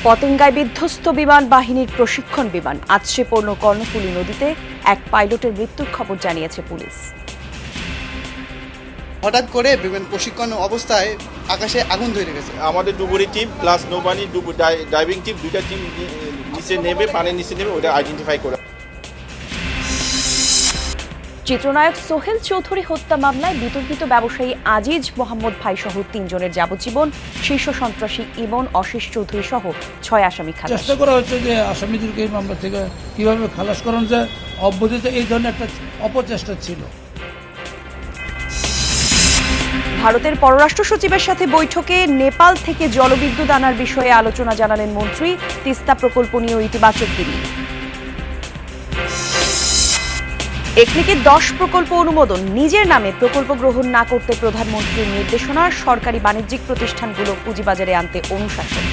পতেঙ্গায় বিধ্বস্ত বিমান বাহিনীর প্রশিক্ষণ বিমান আছড়ে পড়ল কর্ণফুলী নদীতে। এক পাইলটের মৃত্যুর খবর জানিয়েছে পুলিশ। হঠাৎ করে বিমান প্রশিক্ষণ অবস্থায় আকাশে আগুন ধরে গেছে। আমাদের ডুবুরি টিম প্লাস নৌবাহিনী ডাইভিং টিম দুইটা টিম নিচে নেবে, পানির নিচে নেবে, ওটা আইডেন্টিফাই করে। চিত্রনায়ক সোহেল চৌধুরী হত্যা মামলায় বিতর্কিত ব্যবসায়ী আজিজ মোহাম্মদ ভাই সহ ৩ জনের যাবজ্জীবন, শীর্ষ সন্ত্রাসী ইমন, আশিস চৌধুরী সহ ৬ আসামি খালাস। চেষ্টা করা হচ্ছে যে আসামিদেরকে এই মামলা থেকে কিভাবে খালাস করানো যায়, অব্যাহত এই ধরনের একটা অপচেষ্টা ছিল। ভারতের পররাষ্ট্র সচিবের সাথে বৈঠকে নেপাল থেকে জলবিদ্যুৎ আনার বিষয়ে আলোচনা জানালেন মন্ত্রী। তিস্তা প্রকল্প নিয়েও ইতিবাচক তিনি। একলিকে 10 প্রকল্প অনুমোদন, নিজের নামে প্রকল্প গ্রহণ না করতে প্রধানমন্ত্রীর নির্দেশনা। সরকারি বাণিজ্যিক প্রতিষ্ঠানগুলো পুঁজিবাজারে আনতে অনুশাসন।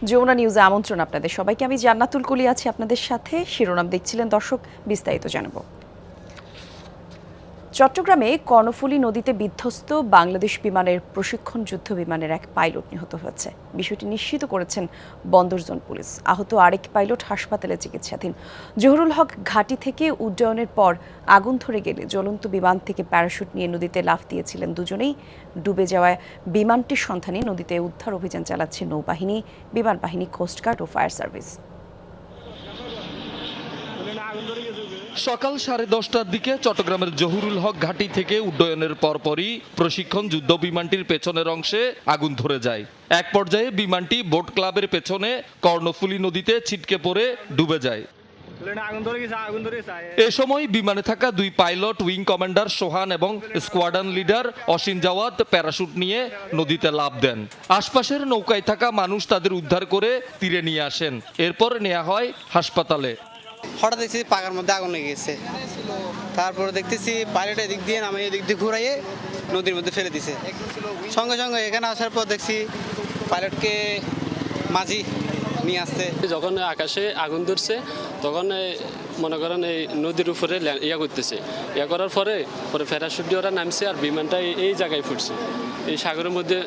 যমুনা নিউজে আমন্ত্রণ আপনাদের সবাইকে। আমি জান্নাতুল কলি আছি আপনাদের সাথে। শিরোনাম দেখছিলেন দর্শক, বিস্তারিত জানাবো। চট্টগ্রামে কর্ণফুলী নদীতে বিধ্বস্ত বাংলাদেশ বিমানের প্রশিক্ষণ যুদ্ধ বিমানের এক পাইলট নিহত হয়েছে। বিষয়টি নিশ্চিত করেছেন বন্দর জোন পুলিশ। আহত আরেক পাইলট হাসপাতালে চিকিৎসাধীন। জহুরুল হক ঘাঁটি থেকে উড্ডয়নের পর আগুন ধরে গেলে জ্বলন্ত বিমান থেকে প্যারাশুট নিয়ে নদীতে লাফ দিয়েছিলেন দুজনেই। ডুবে যাওয়ায় বিমানটির সন্ধানে নদীতে উদ্ধার অভিযান চালাচ্ছে নৌবাহিনী, বিমান বাহিনী, কোস্টগার্ড ও ফায়ার সার্ভিস। সকাল 10:30টার দিকে চট্টগ্রামের জহুরুল হক ঘাঁটি থেকে উড্ডয়নের পরপরই প্রশিক্ষণ যুদ্ধ বিমানটির পেছনের অংশে আগুন ধরে যায়। এক পর্যায়ে বিমানটি বোট ক্লাবের পেছনে কর্ণফুলী নদীতে ছিটকে পড়ে ডুবে যায়। এ সময় বিমানে থাকা 2 পাইলট, উইং কমান্ডার সোহান এবং স্কোয়াড্রন লিডার অসীম জাওয়াদ প্যারাশুট নিয়ে নদীতে লাফ দেন। আশপাশের নৌকায় থাকা মানুষ তাদের উদ্ধার করে তীরে নিয়ে আসেন। এরপর নেওয়া হয় হাসপাতালে। হঠাৎ দেখছি পাকার মধ্যে আগুন লেগে গেছে। তারপরে দেখতেছি পাইলট এদিক দিয়ে নামে এদিক দিয়ে ঘুরাইয়ে নদীর মধ্যে ফেলে দিছে। সঙ্গে সঙ্গে এখানে আসার পর দেখছি পাইলটকে মাঝি নিয়ে আসছে। যখন আকাশে আগুন ধরছে তখন মনে করেন এই নদীর উপরে করতেছে, করার পরে প্যারাশুট দিয়ে ওরা নামছে আর বিমানটা এই জায়গায় ফুটছে। এই সাগরের মধ্যে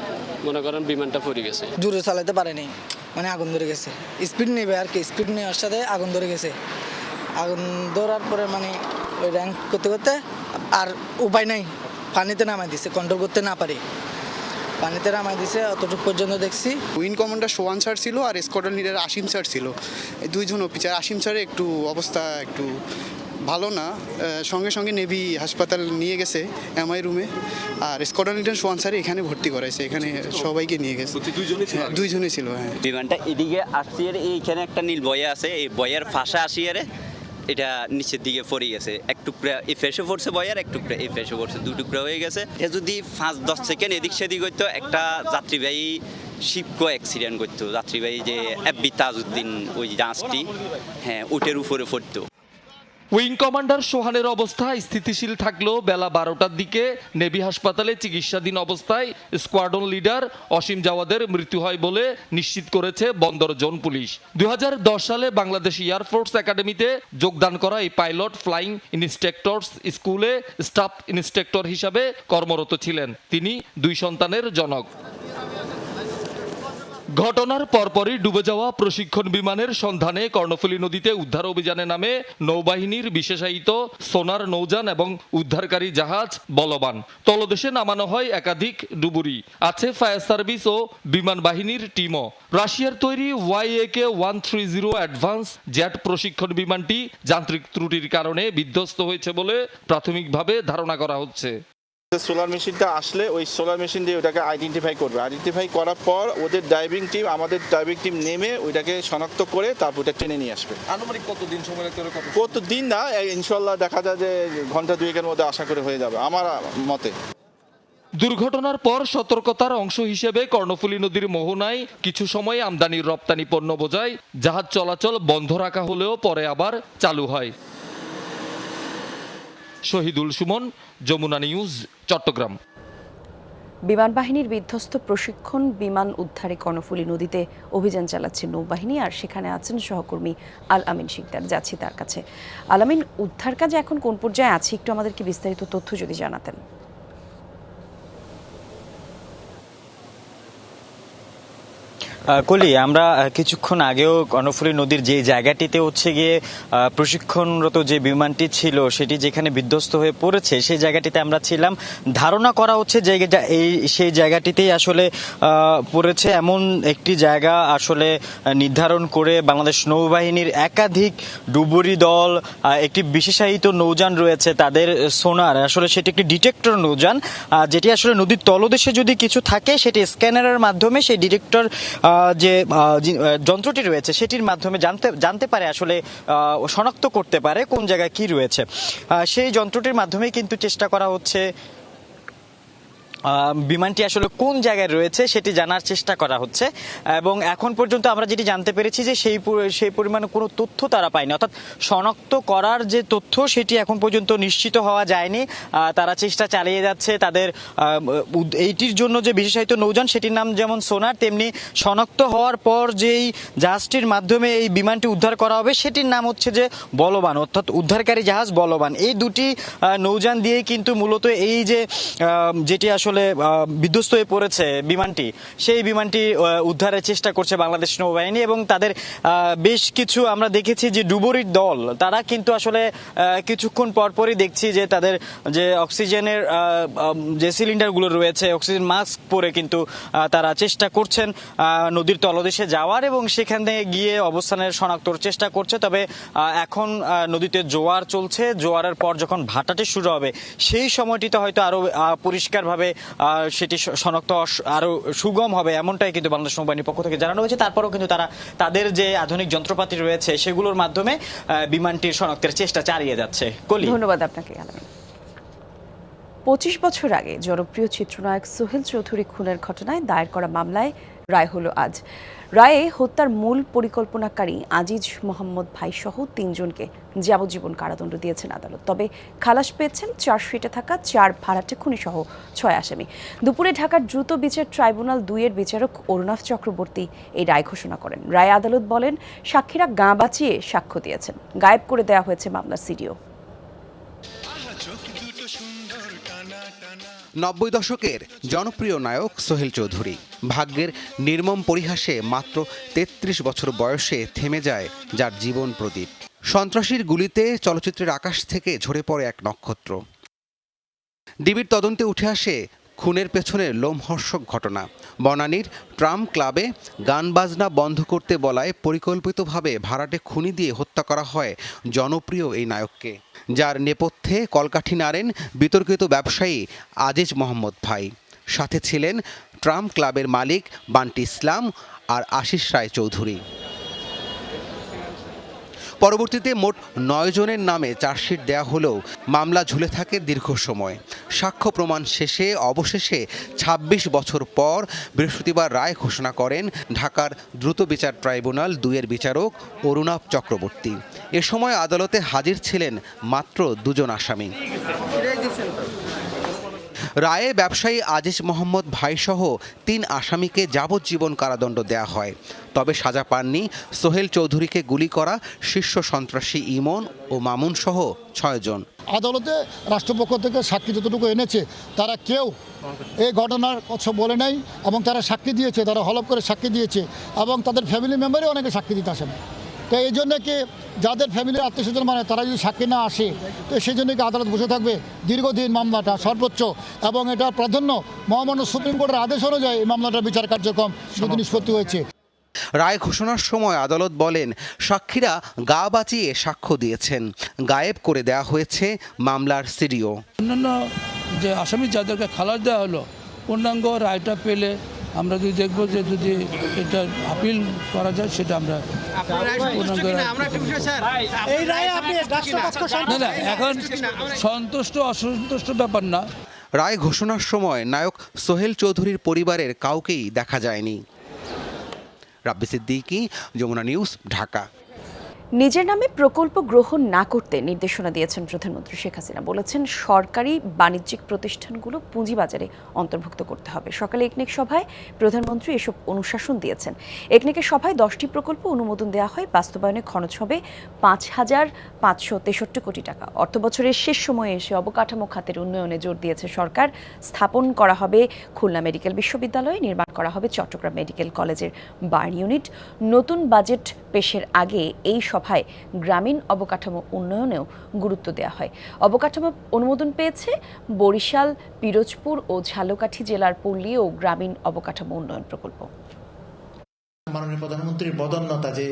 মনে করেন বিমানটা পড়ে গেছে। জোরে চালাতে পারেনি, মানে আগুন ধরে গেছে। স্পিড নেবে আর কি, স্পিড নেওয়ার সাথে আগুন ধরে গেছে। আগুন ধরার পরে মানে ওই র্যাঙ্ক করতে করতে আর উপায় নাই, পানিতে নামাই দিছে, কন্ট্রোল করতে না পারে পানিতে নামাই দিছে। অতটুকু পর্যন্ত দেখছি। উইং কমান্ডার সোহান স্যার ছিল আর স্কোয়াড্রন লিডার আসিম স্যার ছিল। এই 2 জন অফিসার। আসিম স্যারের একটু অবস্থা একটু ভালো না, সঙ্গে সঙ্গে নেভি হাসপাতাল নিয়ে গেছে এমআই রুমে। আর স্কোয়াড্রন লিডার সোহান স্যার এখানে ভর্তি করাইছে, এখানে সবাইকে নিয়ে গেছে। 2 জনই ছিল। হ্যাঁ, বিমানটা এদিকে আসছে, এইখানে একটা নীল বয়া আছে, এই বয়ার ফাঁসা আসিয়ারে এটা নিচের দিকে পড়ে গেছে। এক টুকরা এই ফেসে পড়ছে বয়ার, এক টুকরা এই ফেসে পড়ছে, 2 টুকরা হয়ে গেছে। এ যদি 5-10 সেকেন্ড এদিক সেদিক হইতো একটা যাত্রীবাহী শিপকো অ্যাক্সিডেন্ট করতো। যাত্রীবাহী যে এফবি তাজউদ্দিন ওই জাহাজটি, হ্যাঁ, ওটের উপরে পড়তো। উইং কমান্ডার সোহানের অবস্থা স্থিতিশীল থাকলেও বেলা 12টার দিকে নেভি হাসপাতালে চিকিৎসাধীন অবস্থায় স্কোয়াড্রন লিডার অসীম জাওয়াদের মৃত্যু হয় বলে নিশ্চিত করেছে বন্দর জোন পুলিশ। 2010 সালে বাংলাদেশ এয়ারফোর্স একাডেমিতে যোগদান করা এই পাইলট ফ্লাইং ইনস্ট্রাক্টরস স্কুলে স্টাফ ইন্সট্রাক্টর হিসাবে কর্মরত ছিলেন। তিনি 2 সন্তানের জনক। ঘটনার পরপরই ডুবে যাওয়া প্রশিক্ষণ বিমানের সন্ধানে কর্ণফুলী নদীতে উদ্ধার অভিযানে নামে নৌবাহিনীর বিশেষায়িত সোনার নৌযান এবং উদ্ধারকারী জাহাজ বলবান। তলদেশে নামানো হয় একাধিক ডুবুরি, আছে ফায়ার সার্ভিস ও বিমান বাহিনীর টিমও। রাশিয়ার তৈরি YAK-130 অ্যাডভান্স জেট প্রশিক্ষণ বিমানটি যান্ত্রিক ত্রুটির কারণে বিধ্বস্ত হয়েছে বলে প্রাথমিকভাবে ধারণা করা হচ্ছে। সোলার মেশিনটা আসলে ওই সোলার মেশিন দিয়ে ওটাকে আইডেন্টিফাই করবে। আইডেন্টিফাই করার পর ওদের ডাইভিং টিম, আমাদের ডাইভিং টিম নেমে ওইটাকে শনাক্ত করে তারপর ওটা টেনে নিয়ে আসবে। আনুমানিক কতদিন সময় লাগতে পারে? কতদিন না, ইনশাল্লাহ দেখা যায় যে ঘন্টা 2-এর মধ্যে আশা করে হয়ে যাবে আমার মতে। দুর্ঘটনার পর সতর্কতার অংশ হিসেবে কর্ণফুলী নদীর মোহনায় কিছু সময় আমদানি রপ্তানি পণ্য বোঝাই জাহাজ চলাচল বন্ধ রাখা হলেও পরে আবার চালু হয়। শহীদুল সুমন, যমুনা নিউজ, চট্টগ্রাম। বিমান বাহিনীর বিধ্বস্ত প্রশিক্ষণ বিমান উদ্ধারে কর্ণফুলী নদীতে অভিযান চালাচ্ছে নৌবাহিনী, আর সেখানে আছেন সহকর্মী আল আমিন শিকদার। যাচ্ছি তার কাছে। আল আমিন, উদ্ধার কাজ এখন কোন পর্যায়ে আছে, একটু আমাদেরকে বিস্তারিত তথ্য যদি জানাতেন। কলি, আমরা কিছুক্ষণ আগেও কর্ণফুলী নদীর যে জায়গাটিতে হচ্ছে গিয়ে প্রশিক্ষণরত যে বিমানটি ছিল সেটি যেখানে বিধ্বস্ত হয়ে পড়েছে সেই জায়গাটিতে আমরা ছিলাম। ধারণা করা হচ্ছে যে সেই জায়গাটিতেই আসলে পড়েছে। এমন একটি জায়গা আসলে নির্ধারণ করে বাংলাদেশ নৌবাহিনীর একাধিক ডুবুরি দল, একটি বিশেষায়িত নৌযান রয়েছে তাদের সোনার, আসলে সেটি একটি ডিটেক্টর নৌযান, যেটি আসলে নদীর তলদেশে যদি কিছু থাকে সেটি স্ক্যানারের মাধ্যমে সেই ডিটেক্টর যে যন্ত্রটি রয়েছে সেটির মাধ্যমে জানতে পারে, আসলে শনাক্ত করতে পারে কোন জায়গায় কি রয়েছে। সেই যন্ত্রটির মাধ্যমে কিন্তু চেষ্টা করা হচ্ছে বিমানটি আসলে কোন জায়গায় রয়েছে সেটি জানার চেষ্টা করা হচ্ছে। এবং এখন পর্যন্ত আমরা যেটি জানতে পেরেছি যে সেই পরিমাণে কোনো তথ্য তারা পায়নি, অর্থাৎ শনাক্ত করার যে তথ্য সেটি এখন পর্যন্ত নিশ্চিত হওয়া যায়নি। তারা চেষ্টা চালিয়ে যাচ্ছে। তাদের এইটির জন্য যে বিশেষায়িত নৌযান সেটির নাম যেমন সোনার, তেমনি শনাক্ত হওয়ার পর যেই জাহাজটির মাধ্যমে এই বিমানটি উদ্ধার করা হবে সেটির নাম হচ্ছে যে বলবান, অর্থাৎ উদ্ধারকারী জাহাজ বলবান। এই দুটি নৌযান দিয়ে কিন্তু মূলত এই যেটি আসলে বিধ্বস্ত হয়ে পড়েছে বিমানটি, সেই বিমানটি উদ্ধারের চেষ্টা করছে বাংলাদেশ নৌবাহিনী। এবং তাদের বেশ কিছু আমরা দেখেছি যে ডুবুরির দল, তারা কিন্তু আসলে কিছুক্ষণ পরপরই দেখছি যে তাদের যে অক্সিজেনের যে সিলিন্ডারগুলো রয়েছে, অক্সিজেন মাস্ক পরে কিন্তু তারা চেষ্টা করছেন নদীর তলদেশে যাওয়ার এবং সেখানে গিয়ে অবস্থানের শনাক্তর চেষ্টা করছে। তবে এখন নদীতে জোয়ার চলছে, জোয়ারের পর যখন ভাটাটি শুরু হবে সেই সময়টিতে হয়তো আরো পরিষ্কারভাবে সেটি শনাক্ত আরো সুগম হবে, এমনটাই কিন্তু বাংলাদেশ নৌবাহিনীর পক্ষ থেকে জানানো হয়েছে। তারপরেও কিন্তু তারা তাদের যে আধুনিক যন্ত্রপাতি রয়েছে সেগুলোর মাধ্যমে বিমানটির শনাক্তের চেষ্টা চালিয়ে যাচ্ছে। ধন্যবাদ আপনাকে। 25 বছর আগে জনপ্রিয় চিত্রনায়ক সোহেল চৌধুরী খুনের ঘটনায় দায়ের করা মামলায় রায় হলো আজ। রায়ে হত্যার মূল পরিকল্পনাকারী আজিজ মোহাম্মদ ভাই সহ 3 জনকে যাবজ্জীবন কারাদণ্ড দিয়েছেন আদালত। তবে খালাস পেয়েছেন চার্জশিটে থাকা 4 ভাড়াটে খুনি সহ 6 আসামি। দুপুরে ঢাকার দ্রুত বিচার ট্রাইব্যুনাল 2-এর বিচারক অরুণাভ চক্রবর্তী এই রায় ঘোষণা করেন। রায়ে আদালত বলেন, সাক্ষীরা গা বাঁচিয়ে সাক্ষ্য দিয়েছেন, গায়েব করে দেওয়া হয়েছে মামলার সিডিও। 90 দশকের জনপ্রিয় নায়ক সোহেল চৌধুরী ভাগ্যের নির্মম পরিহাসে মাত্র 33 বছর বয়সে থেমে যায় যার জীবন প্রদীপ। সন্ত্রাসীর গুলিতে চলচ্চিত্রের আকাশ থেকে ঝরে পড়ে এক নক্ষত্র। ডিবির তদন্তে উঠে আসে খুনের পেছনে লোমহর্ষক ঘটনা। বনানীর ট্রাম ক্লাবে গান বাজনা বন্ধ করতে বলায় পরিকল্পিতভাবে ভাড়াটে খুনি দিয়ে হত্যা করা হয় জনপ্রিয় এই নায়ককে, যার নেপথ্যে কলকাঠি নাড়েন বিতর্কিত ব্যবসায়ী আজিজ মোহাম্মদ ভাই। সাথে ছিলেন ট্রাম ক্লাবের মালিক বান্টি ইসলাম আর আশিস রায় চৌধুরী। পরবর্তীতে মোট 9 জনের নামে চার্জশিট দেয়া হলেও মামলা ঝুলে থাকে দীর্ঘ সময়। সাক্ষ্য প্রমাণ শেষে অবশেষে 26 বছর পর বৃহস্পতিবার রায় ঘোষণা করেন ঢাকার দ্রুত বিচার ট্রাইব্যুনাল 2-এর বিচারক অরুণাভ চক্রবর্তী। এ সময় আদালতে হাজির ছিলেন মাত্র 2 জন আসামি। রায়ে ব্যবসায়ী আজিজ মোহাম্মদ ভাইসহ 3 আসামিকে যাবজ্জীবন কারাদণ্ড দেয়া হয়। তবে সাজা পাননি সোহেল চৌধুরীকে গুলি করা শীর্ষ সন্ত্রাসী ইমন ও মামুন সহ 6 জন। আদালতে রাষ্ট্রপক্ষ থেকে সাক্ষী যতটুকু এনেছে তারা কেউ এই ঘটনার কথা বলে নাই এবং তারা সাক্ষী দিয়েছে, তারা হলফ করে সাক্ষী দিয়েছে এবং তাদের ফ্যামিলি মেম্বারই অনেকে সাক্ষী দিতে আসে না। তো এই জন্য কি যাদের ফ্যামিলির আত্মীয়স্বজন মানে তারা যদি সাক্ষী না আসে তো সেই জন্য কি আদালত বসে থাকবে? দীর্ঘদিন মামলাটা সর্বোচ্চ এবং এটা প্রাধান্য মহামান্য সুপ্রিম কোর্টের আদেশ অনুযায়ী এই মামলাটার বিচার কার্যক্রম নিষ্পত্তি হয়েছে। রায় ঘোষণার সময় আদালত বলেন, সাক্ষীরা গা বাঁচিয়ে সাক্ষ্য দিয়েছেন, গায়েব করে দেওয়া হয়েছে মামলার সিডিও। অন্যান্য যে আসামি যাদেরকে খালাস দেওয়া হলো, পূর্ণাঙ্গ রায়টা পেলে আমরা যদি দেখবো যে যদি এটা আপিল করা যায় সেটা আমরা না এখন সন্তুষ্ট অসন্তুষ্ট ব্যাপার না। রায় ঘোষণার সময় নায়ক সোহেল চৌধুরীর পরিবারের কাউকেই দেখা যায়নি। রাব্বি সিদ্দিকী, যমুনা নিউজ, ঢাকা। নিজের নামে প্রকল্প গ্রহণ না করতে নির্দেশনা দিয়েছেন প্রধানমন্ত্রী শেখ হাসিনা। বলেছেন সরকারি বাণিজ্যিক প্রতিষ্ঠানগুলো পুঁজিবাজারে অন্তর্ভুক্ত করতে হবে। সকালে একনেক সভায় প্রধানমন্ত্রী এসব অনুশাসন দিয়েছেন। একনেকের সভায় 10টি প্রকল্প অনুমোদন দেওয়া হয়। বাস্তবায়নে খরচ হবে 5,563 কোটি টাকা। অর্থবছরের শেষ সময়ে এসে অবকাঠামো খাতের উন্নয়নে জোর দিয়েছে সরকার। স্থাপন করা হবে খুলনা মেডিকেল বিশ্ববিদ্যালয়ে, নির্মাণ করা হবে চট্টগ্রাম মেডিকেল কলেজের বার্ন ইউনিট। নতুন বাজেট পেশের আগে এই সভায় গ্রামীণ অবকাঠামো উন্নয়নেও গুরুত্ব দেওয়া হয়। অবকাঠামো অনুমোদন পেয়েছে বরিশাল, পিরোজপুর ও ঝালকাঠি জেলার পল্লী ও গ্রামীণ অবকাঠামো উন্নয়ন প্রকল্প। মাননীয় প্রধানমন্ত্রীর বদান্যতা যে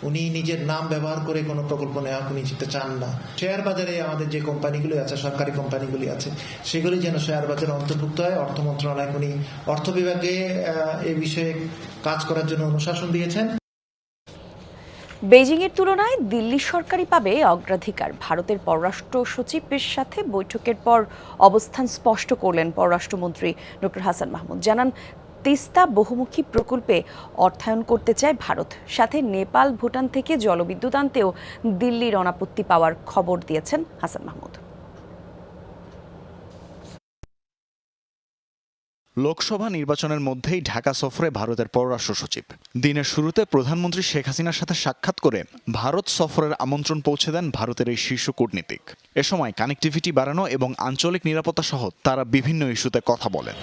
উনি নিজের নাম ব্যবহার করে কোনো প্রকল্প নেওয়া উনি যেতে চান না। শেয়ার বাজারে আমাদের যে কোম্পানিগুলি আছে, সরকারি কোম্পানিগুলি আছে, সেগুলি যেন শেয়ার বাজারে অন্তর্ভুক্ত হয়। অর্থ মন্ত্রণালয় উনি অর্থ বিভাগে এই বিষয়ে কাজ করার জন্য অনুশাসন দিয়েছেন। বেজিংয়ের তুলনায় দিল্লি সরকারই পাবে অগ্রাধিকার। ভারতের পররাষ্ট্র সচিবের সাথে বৈঠকের পর অবস্থান স্পষ্ট করলেন পররাষ্ট্রমন্ত্রী ডক্টর হাসান মাহমুদ। জানান, তিস্তা বহুমুখী প্রকল্পে অর্থায়ন করতে চায় ভারত। সাথে নেপাল, ভুটান থেকে জলবিদ্যুৎ আনতেও দিল্লির অনাপত্তি পাওয়ার খবর দিয়েছেন হাসান মাহমুদ। লোকসভা নির্বাচনের মধ্যেই ঢাকা সফরে ভারতের পররাষ্ট্র সচিব। দিনের শুরুতে প্রধানমন্ত্রী শেখ হাসিনার সাথে সাক্ষাৎ করে ভারত সফরের আমন্ত্রণ পৌঁছে দেন ভারতের এই শীর্ষ কূটনীতিক। এ সময় কানেক্টিভিটি বাড়ানো এবং আঞ্চলিক নিরাপত্তা সহ তারা বিভিন্ন ইস্যুতে কথা বলেন।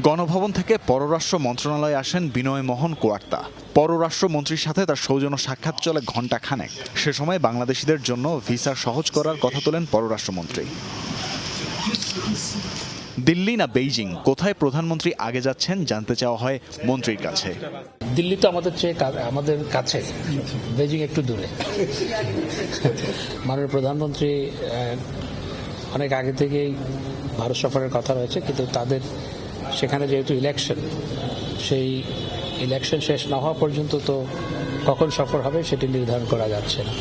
গণভবন থেকে পররাষ্ট্র মন্ত্রণালয়ে আসেন বিনয় মোহন কোয়ার্তা। পররাষ্ট্রমন্ত্রীর সাথে তার সৌজন্য সাক্ষাৎ চলে ঘণ্টা খানেক। সে সময় বাংলাদেশিদের জন্য ভিসা সহজ করার কথা তোলেন পররাষ্ট্রমন্ত্রী। দিল্লি না বেইজিং, কোথায় প্রধানমন্ত্রী আগে যাচ্ছেন জানতে চাওয়া হয় মন্ত্রীর কাছে। দিল্লি তো আমাদের কাছে, বেইজিং একটু দূরে। মাননীয় প্রধানমন্ত্রী অনেক আগে থেকেই ভারত সফরের কথা রয়েছে, কিন্তু তাদের সেখানে যেহেতু ইলেকশন, সেই ইলেকশন শেষ না হওয়া পর্যন্ত তো কখন সফর হবে সেটি নির্ধারণ করা যাচ্ছে না।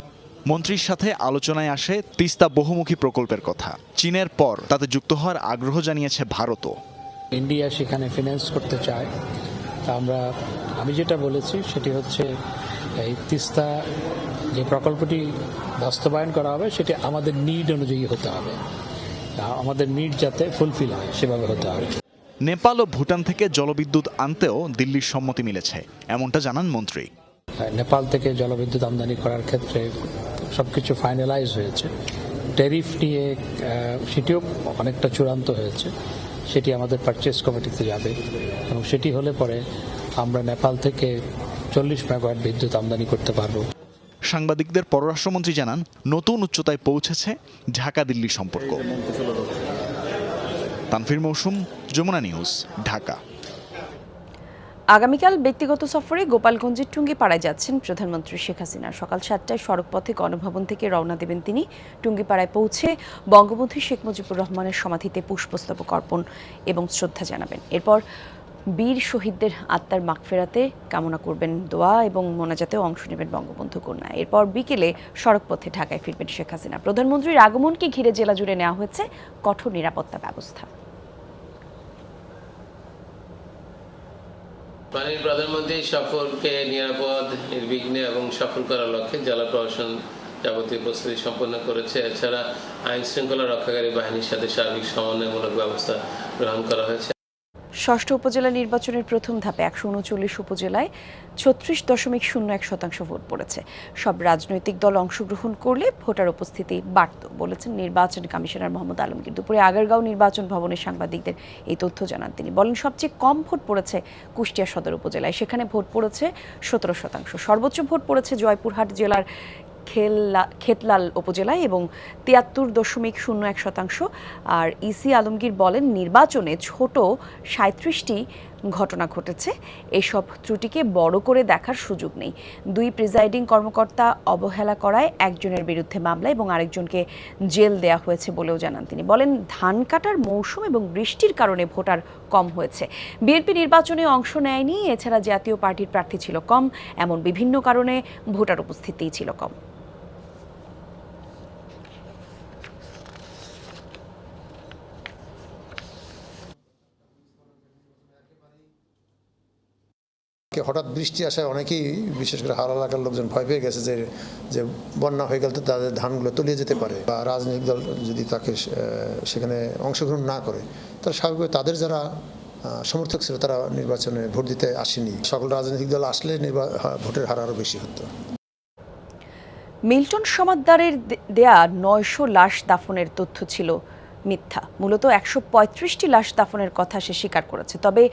মন্ত্রীর সাথে আলোচনায় আসে তিস্তা বহুমুখী প্রকল্পের কথা। চীনের পর তাতে যুক্ত হওয়ার আগ্রহ জানিয়েছে ভারতও। ইন্ডিয়া সেখানে ফিন্যান্স করতে চায়। আমি যেটা বলেছি সেটি হচ্ছে এই তিস্তা যে প্রকল্পটি বাস্তবায়ন করা হবে সেটি আমাদের নিড অনুযায়ী হতে হবে, আমাদের নিড যাতে ফুলফিল হয় সেভাবে হতে হবে। নেপাল ও ভুটান থেকে জলবিদ্যুৎ আনতেও দিল্লির সম্মতি মিলেছে, এমনটা জানান মন্ত্রী। নেপাল থেকে জলবিদ্যুৎ আমদানি করার ক্ষেত্রে সবকিছু ফাইনালাইজ হয়েছে। ট্যারিফ নিয়ে সেটিও অনেকটা চূড়ান্ত হয়েছে। সেটি আমাদের পারচেস কমিটিতে যাবে এবং সেটি হলে পরে আমরা নেপাল থেকে 40 মেগাওয়াট বিদ্যুৎ আমদানি করতে পারবো। সাংবাদিকদের পররাষ্ট্রমন্ত্রী জানান, নতুন উচ্চতায় পৌঁছেছে ঢাকা দিল্লি সম্পর্ক। তানফির মৌসুম, যমুনা নিউজ, ঢাকা। আগামীকাল ব্যক্তিগত সফরে গোপালগঞ্জের টুঙ্গিপাড়ায় যাচ্ছেন প্রধানমন্ত্রী শেখ হাসিনা। সকাল 7টায় সড়কপথে গণভবন থেকে রওনা দেবেন তিনি। টুঙ্গিপাড়ায় পৌঁছে বঙ্গবন্ধু শেখ মুজিবুর রহমানের সমাধিতে পুষ্পস্তবক অর্পণ এবং শ্রদ্ধা জানাবেন। এরপর বীর শহীদদের আত্মার মাগফিরাতে কামনা করবেন, দোয়া এবং মোনাজাতেও অংশ নেবেন বঙ্গবন্ধু কন্যা। এরপর বিকেলে সড়কপথে ঢাকায় ফিরবেন শেখ হাসিনা। প্রধানমন্ত্রীর আগমনকে ঘিরে জেলা জুড়ে নেওয়া হয়েছে কঠোর নিরাপত্তা ব্যবস্থা। মাননীয় প্রধানমন্ত্রী সফরকে নিরাপদ, নির্বিঘ্নে এবং সফল করার লক্ষ্যে জেলা প্রশাসন যাবতীয় প্রস্তুতি সম্পন্ন করেছে। এছাড়া আইন শৃঙ্খলা রক্ষাকারী বাহিনীর সাথে সার্বিক সমন্বয়মূলক ব্যবস্থা গ্রহণ করা হয়েছে। ষষ্ঠ উপজেলা নির্বাচনের প্রথম ধাপে 139 উপজেলায় 36.01% ভোট পড়েছে। সব রাজনৈতিক দল অংশগ্রহণ করলে ভোটার উপস্থিতি বাড়ত বলেছেন নির্বাচন কমিশনার মোহাম্মদ আলমগীর। দুপুরে আগারগাঁও নির্বাচন ভবনে সাংবাদিকদের এই তথ্য জানান তিনি। বলেন, সবচেয়ে কম ভোট পড়েছে কুষ্টিয়া সদর উপজেলায়, সেখানে ভোট পড়েছে 17%। সর্বোচ্চ ভোট পড়েছে জয়পুরহাট জেলার খেতলাল উপজেলায় এবং 73.01%। আর ইসি আলমগীর বলেন, নির্বাচনে ছোট 37টি ঘটনা ঘটেছে। এসব ত্রুটিকে বড় করে দেখার সুযোগ নেই। 2 প্রিজাইডিং কর্মকর্তা অবহেলা করায় একজনের বিরুদ্ধে মামলা এবং আরেকজনকে জেল দেয়া হয়েছে বলেও জানান তিনি। বলেন, ধান কাটার মৌসুম এবং বৃষ্টির কারণে ভোটার কম হয়েছে। বিএনপি নির্বাচনে অংশ নেয়নি, এছাড়া জাতীয় পার্টির প্রার্থী ছিল কম, এমন বিভিন্ন কারণে ভোটার উপস্থিতিই ছিল কম। আজকে হঠাৎ বৃষ্টি আসায় অনেকেই বিশেষ করে হাওড়া এলাকার লোকজন ভয় পেয়ে গেছে যে বন্যা হয়ে গেলে তো তাদের ধানগুলো তলিয়ে যেতে পারে, বা রাজনৈতিক দল যদি তাকে সেখানে অংশগ্রহণ না করে তাহলে স্বাভাবিক তাদের যারা সমর্থক ছিল তারা নির্বাচনে ভোট দিতে আসেনি। সকল রাজনৈতিক দল আসলে ভোটের হার আরও বেশি হতো। মিল্টন সমাদ্দারের দেয়া 900 লাশ দাফনের তথ্য ছিল মিথ্যা। মূলত 135টি লাশ দাফনের কথা সে স্বীকার করেছে, তবে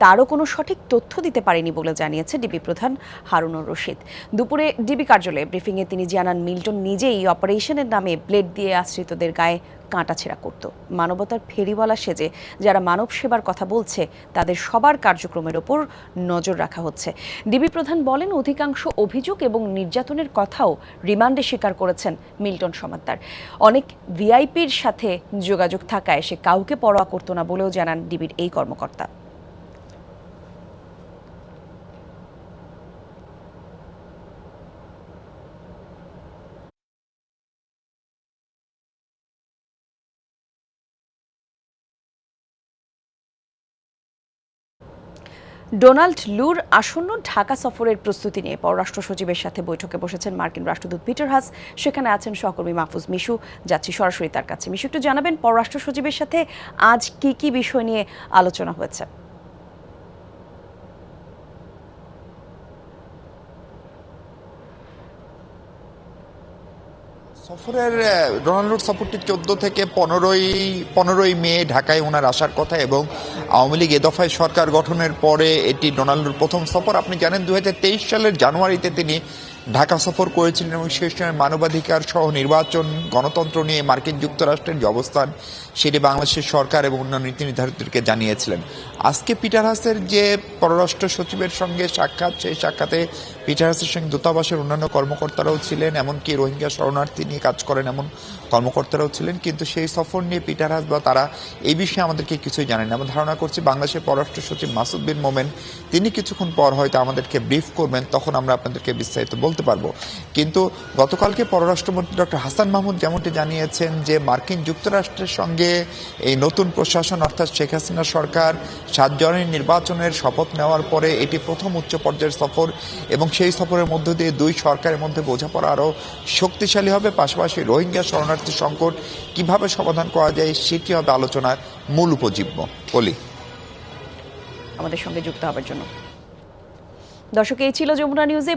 তারও কোনো সঠিক তথ্য দিতে পারেনি বলে জানিয়েছে ডিবি প্রধান হারুনুর রশিদ। দুপুরে ডিবি কার্যালয়ে ব্রিফিংয়ে তিনি জানান, মিল্টন নিজেই অপারেশনের নামে ব্লেড দিয়ে আশ্রিতদের গায়ে কাঁটাছেঁড়া করত। মানবতার ফেরিওয়ালা সেজে যারা মানব সেবার কথা বলছে তাদের সবার কার্যক্রমের ওপর নজর রাখা হচ্ছে। ডিবি প্রধান বলেন, অধিকাংশ অভিযোগ এবং নির্যাতনের কথাও রিমান্ডে স্বীকার করেছেন মিল্টন সমাদ্দার। অনেক ভিআইপির সাথে যোগাযোগ থাকায় সে কাউকে পরোয়া করত না বলেও জানান ডিবির এই কর্মকর্তা। ডোনাল্ড লুর আসন্ন ঢাকা সফরের প্রস্তুতি নিয়ে পররাষ্ট্র সচিবের সাথে বৈঠকে বসেছেন মার্কিন রাষ্ট্রদূত পিটার হাস। সেখানে আছেন সহকর্মী মাহফুজ মিশু। যাচ্ছি সরাসরি তার কাছে। মিশু, একটু জানাবেন পররাষ্ট্র সচিবের সাথে আজ কি কি বিষয় নিয়ে আলোচনা হয়েছে? সফরের ডোনাল্ড সফরটি 14 থেকে 15ই মে ঢাকায় ওনার আসার কথা, এবং আওয়ামী লীগ এ দফায় সরকার গঠনের পরে এটি ডোনাল্ডের প্রথম সফর। আপনি জানেন 2023 সালের জানুয়ারিতে তিনি ঢাকা সফর করেছিলেন এবং সেই সময় মানবাধিকার সহ নির্বাচন, গণতন্ত্র নিয়ে মার্কিন যুক্তরাষ্ট্রের যে অবস্থান সেটি বাংলাদেশের সরকার এবং অন্যান্য নীতি নির্ধারকদেরকে জানিয়েছিলেন। আজকে পিটার হাসের যে পররাষ্ট্র সচিবের সঙ্গে সাক্ষাৎ, সেই সাক্ষাতে পিটার হাসের সঙ্গে দূতাবাসের অন্যান্য কর্মকর্তারাও ছিলেন, এমনকি রোহিঙ্গা শরণার্থী নিয়ে কাজ করেন এমন কর্মকর্তারাও ছিলেন। কিন্তু সেই সফর নিয়ে পিটার হাস বা তারা এই বিষয়ে আমাদেরকে কিছুই জানেন না। আমরা ধারণা করছি বাংলাদেশের পররাষ্ট্র সচিব মাসুদ বিন মোমেন তিনি কিছুক্ষণ পর হয়তো আমাদেরকে ব্রিফ করবেন, তখন আমরা আপনাদেরকে বিস্তারিত বলতে পারবো। কিন্তু গতকালকে পররাষ্ট্রমন্ত্রী ডক্টর হাসান মাহমুদ যেমনটি জানিয়েছেন যে মার্কিন যুক্তরাষ্ট্রের সঙ্গে এই নতুন প্রশাসন অর্থাৎ শেখ হাসিনা সরকার 7 জানুয়ারি নির্বাচনের শপথ নেওয়ার পরে এটি প্রথম উচ্চ পর্যায়ের সফর, এবং সেই সফরের মধ্য দিয়ে দুই সরকারের মধ্যে বোঝাপড়া আরও শক্তিশালী হবে। পাশাপাশি রোহিঙ্গা শরণার্থী সংকট কিভাবে সমাধান করা যায় সেটি হবে আলোচনার মূল উপজীব্য। বলি আমাদের সঙ্গে যুক্ত হওয়ার জন্য। দর্শক, এই ছিল যমুনা নিউজে।